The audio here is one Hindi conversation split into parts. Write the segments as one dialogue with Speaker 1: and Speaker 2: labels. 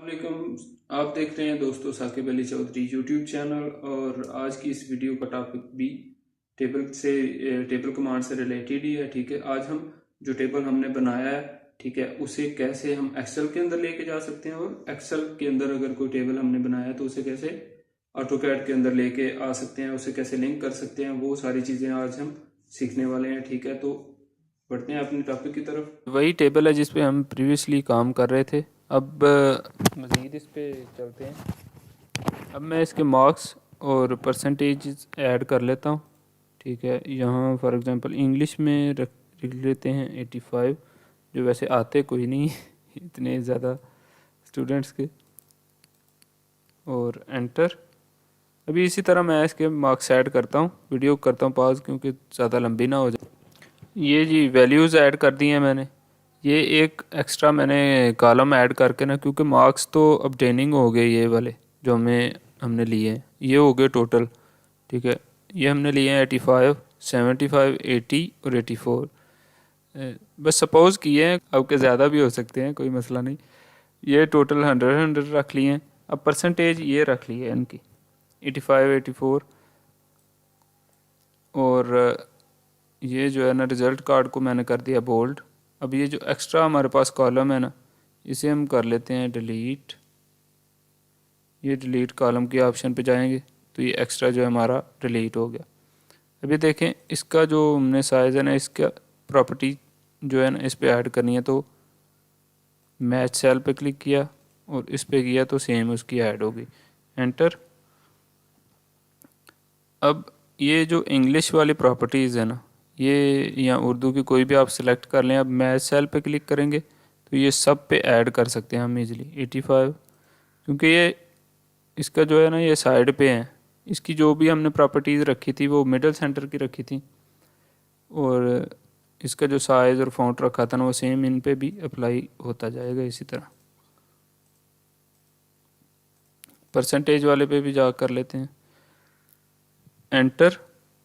Speaker 1: वालेकुम। आप देख रहे हैं दोस्तों साकिब अली चौधरी यूट्यूब चैनल। और आज की इस वीडियो का टॉपिक भी टेबल कमांड से रिलेटेड ही है। ठीक है, आज हम जो टेबल हमने बनाया है, ठीक है, उसे कैसे हम एक्सेल के अंदर लेके जा सकते हैं, और एक्सेल के अंदर अगर कोई टेबल हमने बनाया है तो उसे कैसे ऑटोकैड के अंदर लेके आ सकते हैं, उसे कैसे लिंक कर सकते हैं, वो सारी चीज़ें आज हम सीखने वाले हैं। ठीक है, तो बढ़ते हैं अपने टॉपिक की तरफ। वही टेबल है जिस पे हम प्रीवियसली काम कर रहे थे। अब मज़ीद इस पे चलते हैं। अब मैं इसके मार्क्स और परसेंटेज ऐड कर लेता हूँ। ठीक है, यहाँ फॉर एग्जांपल इंग्लिश में रख लेते हैं 85, जो वैसे आते कोई नहीं इतने ज़्यादा स्टूडेंट्स के, और एंटर। अभी इसी तरह मैं इसके मार्क्स ऐड करता हूँ, वीडियो करता हूँ पॉज क्योंकि ज़्यादा लंबी ना हो जाए। ये जी वैल्यूज़ ऐड कर दी हैं मैंने। ये एक एक्स्ट्रा मैंने कॉलम ऐड करके ना, क्योंकि मार्क्स तो अपडेनिंग हो गए ये वाले जो हमने लिए हैं, ये हो गए टोटल। ठीक है, ये हमने लिए हैं 85, 75, 80 और 84। बस सपोज़ किए हैं, अब के ज़्यादा भी हो सकते हैं, कोई मसला नहीं। ये टोटल 100 रख लिए हैं। अब परसेंटेज ये रख ली है इनकी 85, 84। और ये जो है ना रिज़ल्ट कार्ड को मैंने कर दिया बोल्ड। अब ये जो एक्स्ट्रा हमारे पास कॉलम है ना, इसे हम कर लेते हैं डिलीट। ये डिलीट कॉलम के ऑप्शन पे जाएंगे तो ये एक्स्ट्रा जो है हमारा डिलीट हो गया। अभी देखें इसका जो हमने साइज़ है ना, इसका प्रॉपर्टी जो है ना इस पे ऐड करनी है, तो मैच सेल पे क्लिक किया और इस पे किया तो सेम उसकी ऐड होगी। एंटर। अब ये जो इंग्लिश वाली प्रॉपर्टीज़ है ना, ये या उर्दू की कोई भी आप सिलेक्ट कर लें। अब मैच सेल पे क्लिक करेंगे तो ये सब पे ऐड कर सकते हैं हम इजीली 85, क्योंकि ये इसका जो है ना ये साइड पे है। इसकी जो भी हमने प्रॉपर्टीज़ रखी थी वो मिडल सेंटर की रखी थी, और इसका जो साइज़ और फॉन्ट रखा था ना वो सेम इन पे भी अप्लाई होता जाएगा इसी तरह। परसेंटेज वाले पे भी जा कर लेते हैं एंटर।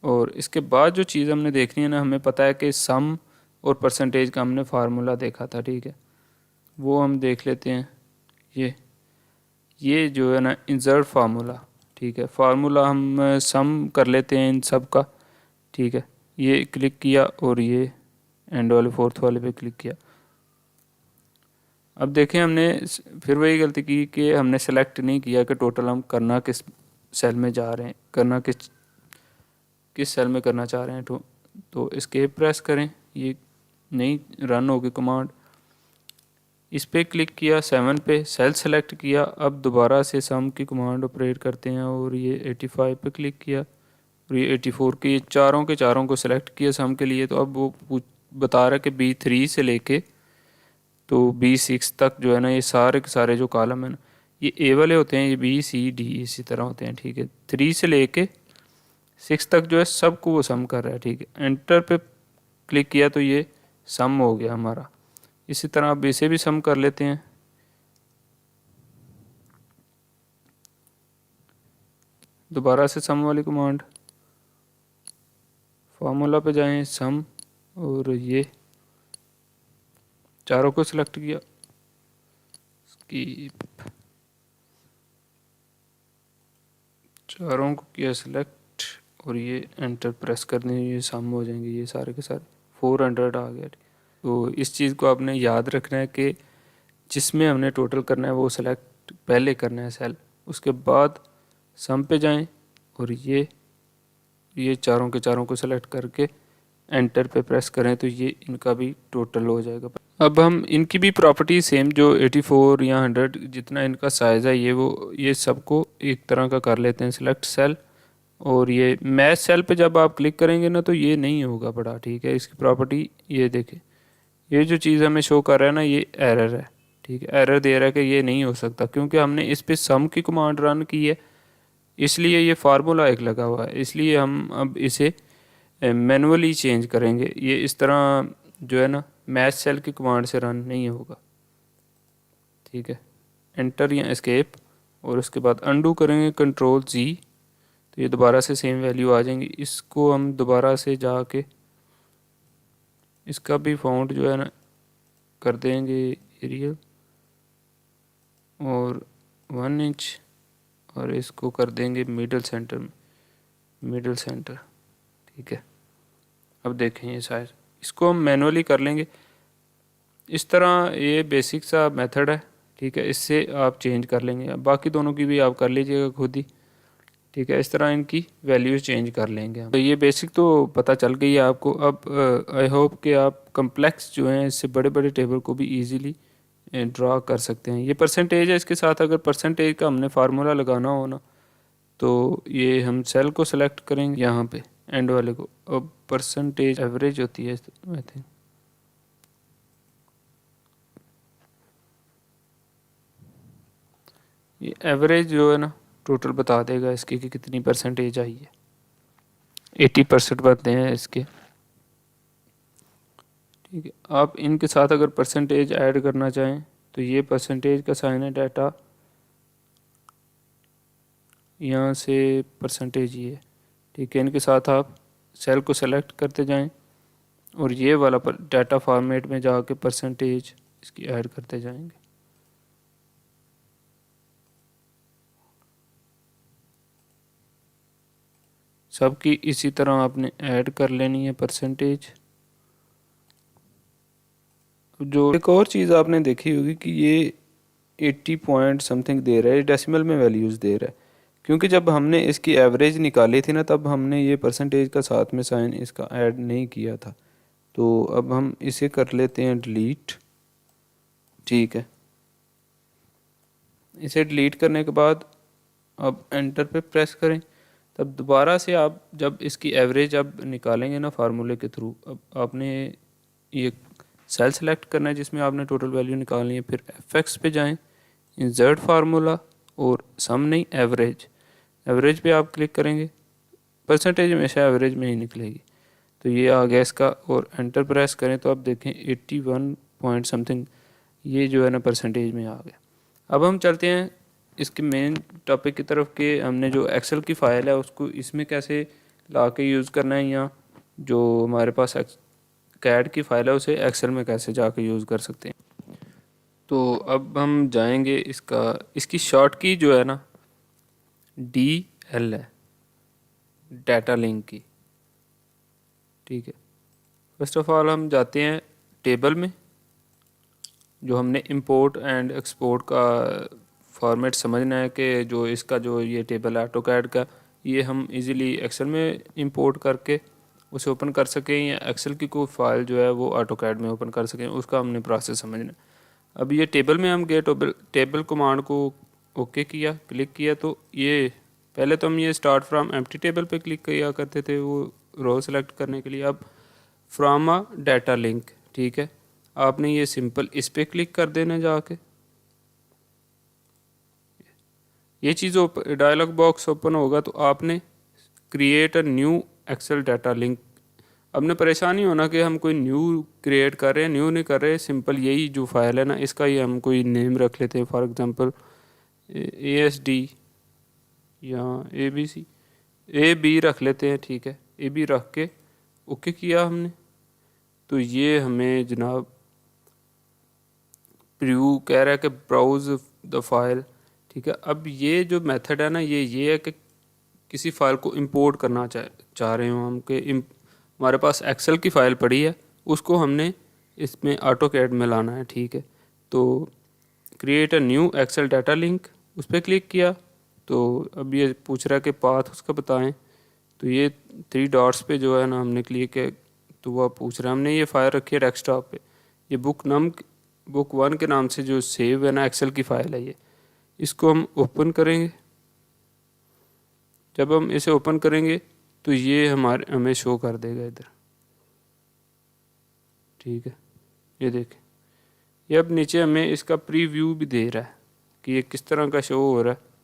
Speaker 1: और इसके बाद जो चीज़ हमने देखनी है ना, हमें पता है कि सम और परसेंटेज का हमने फार्मूला देखा था। ठीक है, वो हम देख लेते हैं। ये जो है ना इंसर्ट फार्मूला। ठीक है, फार्मूला हम सम कर लेते हैं इन सब का। ठीक है, ये क्लिक किया और ये एंड वाले फोर्थ वाले पे क्लिक किया। अब देखें हमने फिर वही गलती की कि हमने सेलेक्ट नहीं किया कि टोटल हम करना किस सेल में जा रहे हैं, करना किस सेल में करना चाह रहे हैं। तो एस्केप प्रेस करें, ये नहीं रन होगी कमांड। इस पर क्लिक किया, 7 पे सेल सेलेक्ट किया। अब दोबारा से सम की कमांड ऑपरेट करते हैं और ये 85 पे क्लिक किया और ये 84 के, ये चारों के चारों को सिलेक्ट किया सम के लिए। तो अब वो बता रहा है कि B3 से लेके तो B6 तक जो है ना, ये सारे के सारे जो कॉलम है ना, ये ए वाले होते हैं, ये B C D इसी तरह होते हैं। ठीक है, 3 से लेके 6 तक जो है सबको वो सम कर रहा है। ठीक है, एंटर पे क्लिक किया तो ये सम हो गया हमारा। इसी तरह आप इसे भी सम कर लेते हैं। दोबारा से सम वाली कमांड, फार्मूला पे जाएं, सम, और ये चारों को सिलेक्ट किया, स्कीप, चारों को किया सिलेक्ट और ये एंटर प्रेस करने ये सम हो जाएंगे, ये सारे के सारे 400 आ गया। तो इस चीज़ को आपने याद रखना है कि जिसमें हमने टोटल करना है वो सेलेक्ट पहले करना है सेल, उसके बाद सम पे जाएं और ये चारों के चारों को सेलेक्ट करके एंटर पे प्रेस करें तो ये इनका भी टोटल हो जाएगा। अब हम इनकी भी प्रॉपर्टी सेम, जो 84 या 100 जितना इनका साइज़ है, ये सबको एक तरह का कर लेते हैं सिलेक्ट सेल। और ये मैच सेल पे जब आप क्लिक करेंगे ना तो ये नहीं होगा बड़ा। ठीक है, इसकी प्रॉपर्टी ये देखें, ये जो चीज़ हमें शो कर रहा है ना, ये एरर है। ठीक है, एरर दे रहा है कि ये नहीं हो सकता, क्योंकि हमने इस पे सम की कमांड रन की है, इसलिए ये फार्मूला एक लगा हुआ है। इसलिए हम अब इसे मैनुअली चेंज करेंगे। ये इस तरह जो है ना मैच सेल की कमांड से रन नहीं होगा। ठीक है, एंटर या एस्केप और उसके बाद अंडू करेंगे Ctrl+Z, तो ये दोबारा से सेम वैल्यू आ जाएंगी। इसको हम दोबारा से जाके इसका भी फ़ॉन्ट जो है ना कर देंगे एरियल। और 1 इंच, और इसको कर देंगे मिडल सेंटर में, मिडल सेंटर। ठीक है, अब देखें ये साइज, इसको हम मैनुअली कर लेंगे इस तरह। ये बेसिक सा मेथड है, ठीक है, इससे आप चेंज कर लेंगे। अब बाकी दोनों की भी आप कर लीजिएगा खुद ही, ठीक है। इस तरह इनकी वैल्यूज चेंज कर लेंगे हम। तो ये बेसिक तो पता चल गई है आपको। अब आई होप कि आप कम्प्लेक्स जो हैं इससे बड़े बड़े टेबल को भी इजीली ड्रा कर सकते हैं। ये परसेंटेज है, इसके साथ अगर परसेंटेज का हमने फार्मूला लगाना हो ना, तो ये हम सेल को सेलेक्ट करेंगे यहाँ पे एंड वाले को। अब परसेंटेज एवरेज होती है आई थिंक, ये एवरेज जो है ना टोटल बता देगा इसकी कि कितनी परसेंटेज आई है। 80% बनते हैं इसके, ठीक है। आप इनके साथ अगर परसेंटेज ऐड करना चाहें तो ये परसेंटेज का साइन है, डाटा यहाँ से परसेंटेज ये, ठीक है। इनके साथ आप सेल को सेलेक्ट करते जाएं और ये वाला डाटा फॉर्मेट में जाके परसेंटेज इसकी ऐड करते जाएंगे। सबकी इसी तरह आपने ऐड कर लेनी है परसेंटेज। जो एक और चीज़ आपने देखी होगी कि ये 80 पॉइंट समथिंग दे रहा है, डेसिमल में वैल्यूज़ दे रहा है, क्योंकि जब हमने इसकी एवरेज निकाली थी ना तब हमने ये परसेंटेज का साथ में साइन इसका ऐड नहीं किया था। तो अब हम इसे कर लेते हैं डिलीट, ठीक है। इसे डिलीट करने के बाद अब एंटर पे प्रेस करें, तब दोबारा से आप जब इसकी एवरेज अब निकालेंगे ना फार्मूले के थ्रू, अब आपने ये सेल सेलेक्ट करना है जिसमें आपने टोटल वैल्यू निकालनी है। फिर एफएक्स पे जाएं, इंसर्ट फार्मूला और सम नहीं एवरेज, एवरेज पे आप क्लिक करेंगे। परसेंटेज हमेशा एवरेज में ही निकलेगी। तो ये आ गया इसका, और एंटर प्रेस करें तो आप देखें 81 पॉइंट समथिंग ये जो है ना परसेंटेज में आ गया। अब हम चलते हैं इसके मेन टॉपिक की तरफ कि हमने जो एक्सेल की फ़ाइल है उसको इसमें कैसे ला के यूज़ करना है, या जो हमारे पास कैड की फ़ाइल है उसे एक्सेल में कैसे जाके यूज़ कर सकते हैं। तो अब हम जाएंगे इसकी शॉर्ट की जो है ना DL है, डाटा लिंक की, ठीक है। फर्स्ट ऑफ ऑल हम जाते हैं टेबल में, जो हमने इंपोर्ट एंड एक्सपोर्ट का फॉर्मेट समझना है कि जो इसका जो ये टेबल है ऑटोकैड का, ये हम इजीली एक्सेल में इंपोर्ट करके उसे ओपन कर सकें, या एक्सेल की कोई फाइल जो है वो ऑटोकैड में ओपन कर सकें, उसका हमने प्रोसेस समझना है। अब ये टेबल में हम गए, टेबल कमांड को ओके किया, क्लिक किया, तो ये पहले तो हम ये स्टार्ट फ्रॉम एम्प्टी टेबल पे क्लिक किया करते थे वो रो सेलेक्ट करने के लिए। अब फ्रॉम अ डाटा लिंक, ठीक है, आपने ये सिंपल इस पर क्लिक कर देना जाके। ये चीज़ डायलॉग बॉक्स ओपन होगा तो आपने create a new Excel data link. अब ने परेशानी होना कि हम कोई न्यू क्रिएट कर रहे हैं, न्यू नहीं कर रहे, सिंपल यही जो फाइल है ना इसका ही हम कोई नेम रख लेते हैं, फॉर एग्जांपल ASD या AB रख लेते हैं, ठीक है। AB रख के ओके किया हमने, तो ये हमें जनाब प्रीव्यू कह रहा है कि ब्राउज द फाइल, ठीक है। अब ये जो मेथड है ना ये है कि किसी फाइल को इंपोर्ट करना चाह रहे हो हम कि हमारे पास एक्सेल की फ़ाइल पड़ी है, उसको हमने इसमें ऑटोकैड में लाना है, ठीक है। तो create a new Excel data link, उस पर क्लिक किया, तो अब ये पूछ रहा है कि पाथ उसका बताएं। तो ये 3 डॉट्स पे जो है ना हमने क्लिक किया, तो वह पूछ रहा है, हमने ये फाइल रखी है डेस्कटॉप पे, ये बुक 1 के नाम से जो सेव है ना एक्सेल की फ़ाइल है ये, इसको हम ओपन करेंगे। जब हम इसे ओपन करेंगे तो ये हमें शो कर देगा इधर, ठीक है। ये देखें, ये अब नीचे हमें इसका प्रीव्यू भी दे रहा है कि ये किस तरह का शो हो रहा है।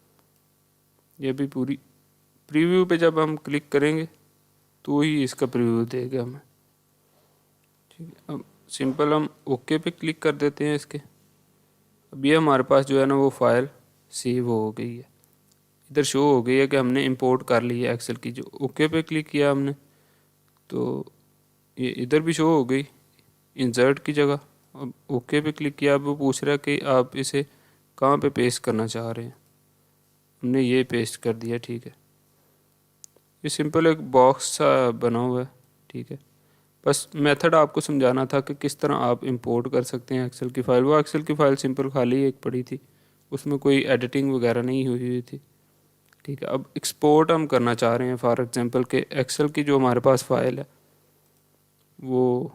Speaker 1: ये भी पूरी प्रीव्यू पे जब हम क्लिक करेंगे तो ही इसका प्रीव्यू देगा हमें, ठीक है। अब सिंपल हम ओके पे क्लिक कर देते हैं इसके। अब ये हमारे पास जो है ना वो फाइल सेव हो गई है, इधर शो हो गई है कि हमने इंपोर्ट कर ली है एक्सेल की। जो ओके पे क्लिक किया हमने तो ये इधर भी शो हो गई इंसर्ट की जगह। अब ओके पे क्लिक किया, अब वो पूछ रहा है कि आप इसे कहाँ पे पेस्ट करना चाह रहे हैं, हमने ये पेस्ट कर दिया। ठीक है, ये सिंपल एक बॉक्स सा बना हुआ है। ठीक है, बस मेथड आपको समझाना था कि किस तरह आप इंपोर्ट कर सकते हैं एक्सेल की फ़ाइल। वो एक्सेल की फ़ाइल सिंपल खाली एक पड़ी थी, उसमें कोई एडिटिंग वगैरह नहीं हुई थी। ठीक है, अब एक्सपोर्ट हम करना चाह रहे हैं फॉर एग्जांपल के एक्सेल की जो हमारे पास फ़ाइल है वो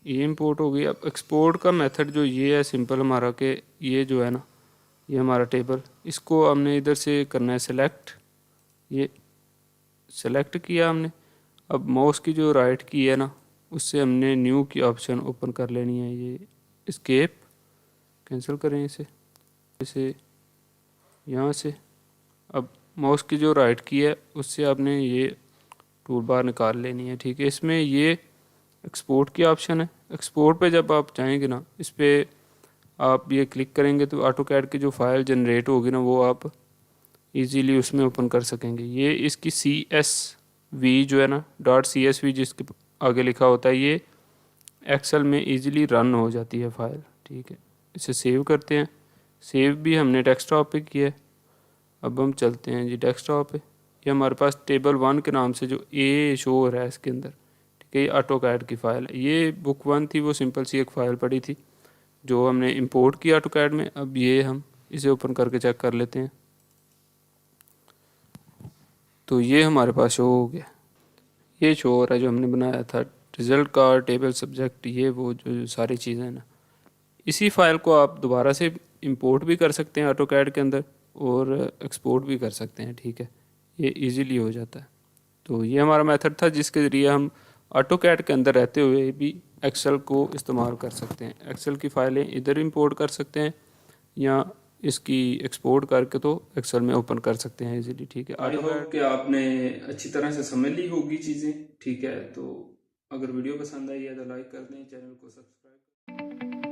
Speaker 1: ये इंपोर्ट हो गई। अब एक्सपोर्ट का मेथड जो ये है सिंपल हमारा, कि ये जो है ना, ये हमारा टेबल, इसको हमने इधर से करना है सेलेक्ट। ये सेलेक्ट किया हमने। अब माउस की जो राइट की है ना, उससे हमने न्यू की ऑप्शन ओपन कर लेनी है। ये एस्केप कैंसिल करें इसे यहाँ से। अब माउस की जो राइट की है उससे आपने ये टूल बार निकाल लेनी है। ठीक है, इसमें ये एक्सपोर्ट की ऑप्शन है। एक्सपोर्ट पे जब आप जाएंगे ना, इस पर आप ये क्लिक करेंगे तो ऑटोकैड की जो फाइल जनरेट होगी ना, वो आप इजीली उसमें ओपन कर सकेंगे। ये इसकी CSV जो है ना, .CSV जिसके आगे लिखा होता है, ये एक्सेल में इजीली रन हो जाती है फाइल। ठीक है, इसे सेव करते हैं। सेव भी हमने डेस्कटॉप पे किया है। अब हम चलते हैं जी डेस्कटॉप पे। ये हमारे पास टेबल 1 के नाम से जो ए शो हो रहा है इसके अंदर। ठीक है, ये ऑटोकैड की फ़ाइल है। ये बुक 1 थी, वो सिंपल सी एक फ़ाइल पड़ी थी जो हमने इंपोर्ट किया ऑटोकैड में। अब ये हम इसे ओपन करके चेक कर लेते हैं। तो ये हमारे पास शो हो गया। ये शो हो रहा है जो हमने बनाया था, रिज़ल्ट का टेबल सब्जेक्ट, ये वो जो सारी चीज़ें हैं ना। इसी फाइल को आप दोबारा से इंपोर्ट भी कर सकते हैं ऑटोकैड के अंदर और एक्सपोर्ट भी कर सकते हैं। ठीक है, ये इजीली हो जाता है। तो ये हमारा मेथड था जिसके ज़रिए हम ऑटोकैड के अंदर रहते हुए भी एक्सेल को इस्तेमाल कर सकते हैं। एक्सेल की फ़ाइलें इधर इंपोर्ट कर सकते हैं या इसकी एक्सपोर्ट करके तो एक्सेल में ओपन कर सकते हैं इजीली। ठीक है, आई होप कि आपने अच्छी तरह से समझ ली होगी चीज़ें। ठीक है, तो अगर वीडियो पसंद आई है तो लाइक कर दें, चैनल को सब्सक्राइब